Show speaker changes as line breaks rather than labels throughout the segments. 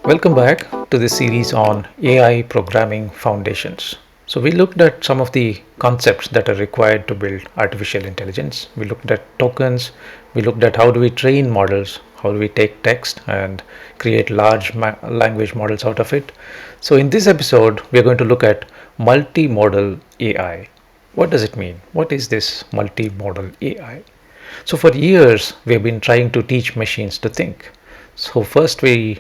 Welcome back to the series on AI programming foundations. So, we looked at some of the concepts that are required to build artificial intelligence. We looked at tokens, we looked at how do we train models, how do we take text and create large language models out of it. So, in this episode, we are going to look at multimodal AI. What does it mean? What is this multimodal AI? So, for years, we have been trying to teach machines to think. So, first we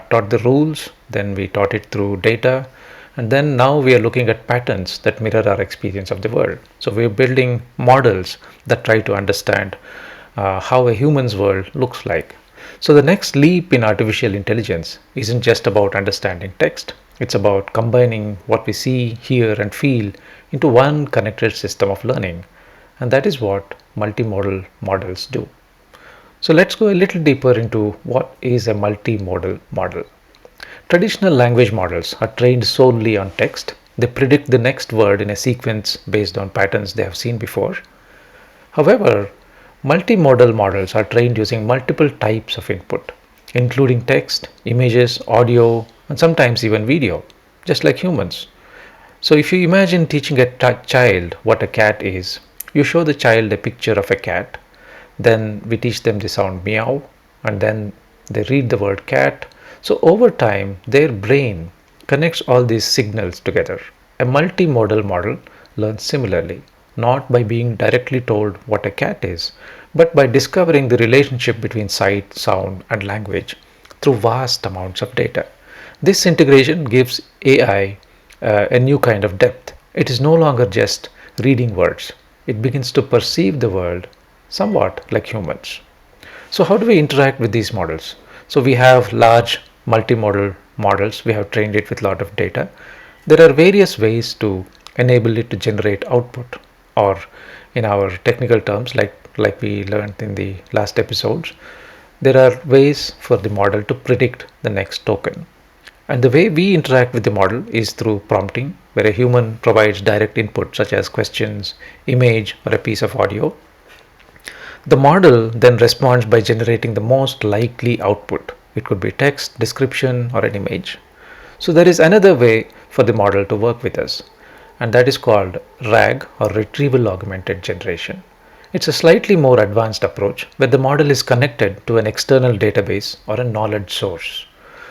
taught the rules, then we taught it through data, and then now we are looking at patterns that mirror our experience of the world. So, we are building models that try to understand how a human's world looks like. So, the next leap in artificial intelligence isn't just about understanding text, it's about combining what we see, hear, and feel into one connected system of learning. And that is what multimodal models do. So let's go a little deeper into what is a multimodal model. Traditional language models are trained solely on text. They predict the next word in a sequence based on patterns they have seen before. However, multimodal models are trained using multiple types of input, including text, images, audio, and sometimes even video, just like humans. So if you imagine teaching a child what a cat is, you show the child a picture of a cat, then we teach them the sound meow, and then they read the word cat. So over time, their brain connects all these signals together. A multimodal model learns similarly, not by being directly told what a cat is, but by discovering the relationship between sight, sound, and language through vast amounts of data. This integration gives AI a new kind of depth. It is no longer just reading words, it begins to perceive the world somewhat like humans. So, how do we interact with these models? So, we have large multimodal models, we have trained it with a lot of data. There are various ways to enable it to generate output, or in our technical terms, like we learned in the last episodes, there are ways for the model to predict the next token. And the way we interact with the model is through prompting, where a human provides direct input such as questions, image, or a piece of audio. The model then responds by generating the most likely output. It could be text, description, or an image. So there is another way for the model to work with us, and that is called RAG, or Retrieval Augmented Generation. It's a slightly more advanced approach where the model is connected to an external database or a knowledge source.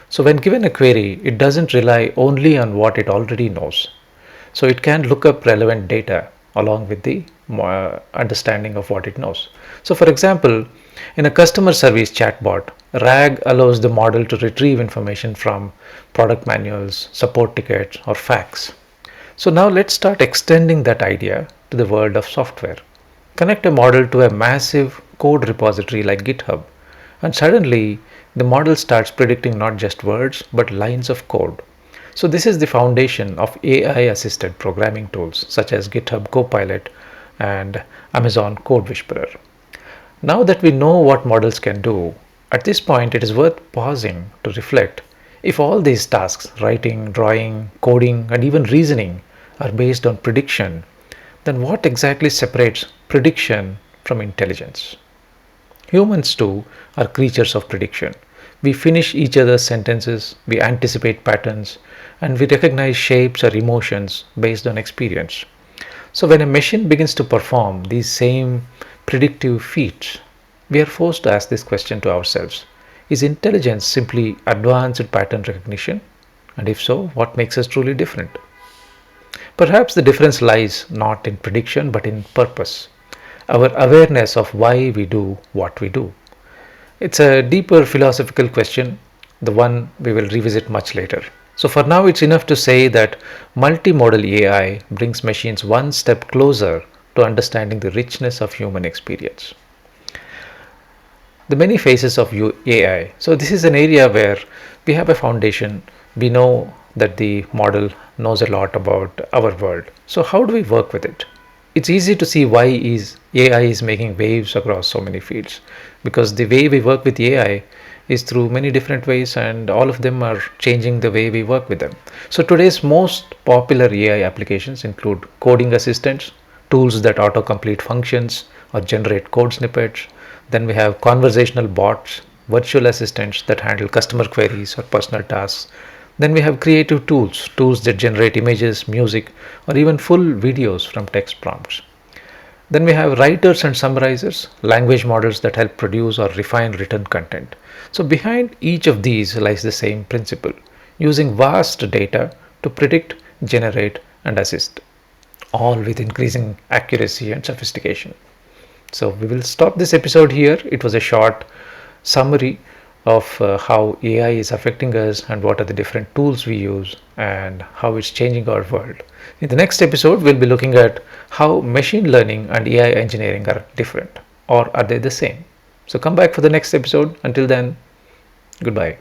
So when given a query, it doesn't rely only on what it already knows. So it can look up relevant data along with the understanding of what it knows. So for example, in a customer service chatbot, RAG allows the model to retrieve information from product manuals, support tickets, or facts. So now let's start extending that idea to the world of software. Connect a model to a massive code repository like GitHub, and suddenly the model starts predicting not just words but lines of code. So this is the foundation of AI assisted programming tools such as GitHub Copilot and Amazon Code Whisperer. Now that we know what models can do, at this point it is worth pausing to reflect. If all these tasks, writing, drawing, coding, and even reasoning, are based on prediction, then what exactly separates prediction from intelligence? Humans too are creatures of prediction. We finish each other's sentences, we anticipate patterns, and we recognize shapes or emotions based on experience. So when a machine begins to perform these same predictive feats, we are forced to ask this question to ourselves. Is intelligence simply advanced pattern recognition? And if so, what makes us truly different? Perhaps the difference lies not in prediction but in purpose, our awareness of why we do what we do. It's a deeper philosophical question, the one we will revisit much later. So for now, it's enough to say that multimodal AI brings machines one step closer to understanding the richness of human experience. The many phases of AI. So this is an area where we have a foundation. We know that the model knows a lot about our world. So how do we work with it? It's easy to see why AI is making waves across so many fields, because the way we work with AI is through many different ways, and all of them are changing the way we work with them. So today's most popular AI applications include coding assistants, tools that autocomplete functions or generate code snippets. Then we have conversational bots virtual assistants that handle customer queries or personal tasks. Then we have creative tools that generate images, music, or even full videos from text prompts. Then we have writers and summarizers, language models that help produce or refine written content. So behind each of these lies the same principle, using vast data to predict, generate, and assist, all with increasing accuracy and sophistication. So we will stop this episode here. It was a short summary of how AI is affecting us and what are the different tools we use and how it's changing our world. In the next episode, we'll be looking at how machine learning and AI engineering are different, or are they the same? So come back for the next episode. Until then, goodbye.